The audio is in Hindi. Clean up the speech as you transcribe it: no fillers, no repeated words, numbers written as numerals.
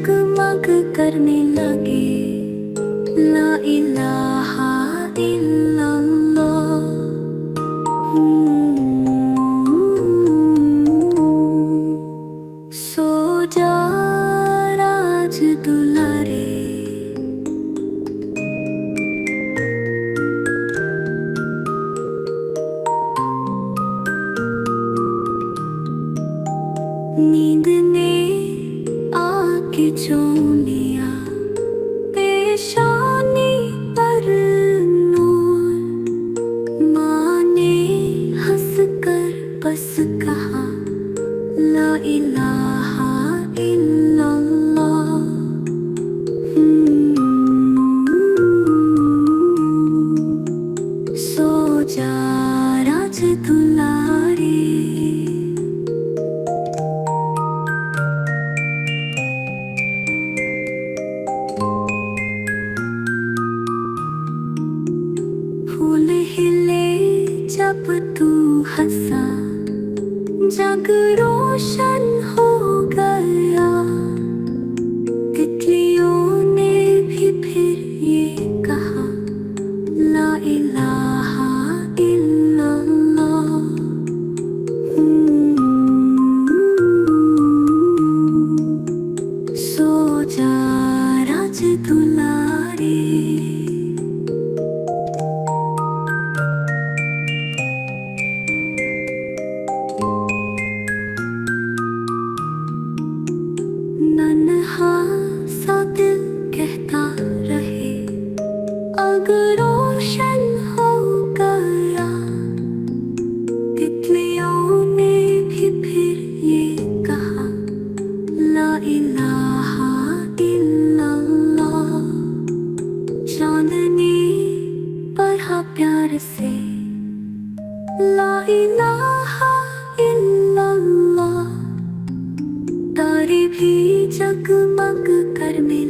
जगमग करने लगे। ला इलाहा इल्लल्लाह। सो जा राज दुलारे, नींद ने आके चूम लिया पेशानी पर नूर। माँ ने हंस कर बस कहा ला इलाहा इल्लल्लाह। सो जा राज दुलारे। फूल हिले जब तू हंसा, जग रोशन हो गया। तितलियों ने भी फिर ये कहा ला इलाहा इल्लल्लाह। सो जा राज दुलारे। नन्हा सा दिल कहता रहे अगर रोशन हो गया। तितलियों ने भी फिर ये कहा ला इलाहा इल्लल्लाह। चांदनी पढ़ा प्यार से ला इलाहा इल्लल्लाह। तारे भी जगमग करने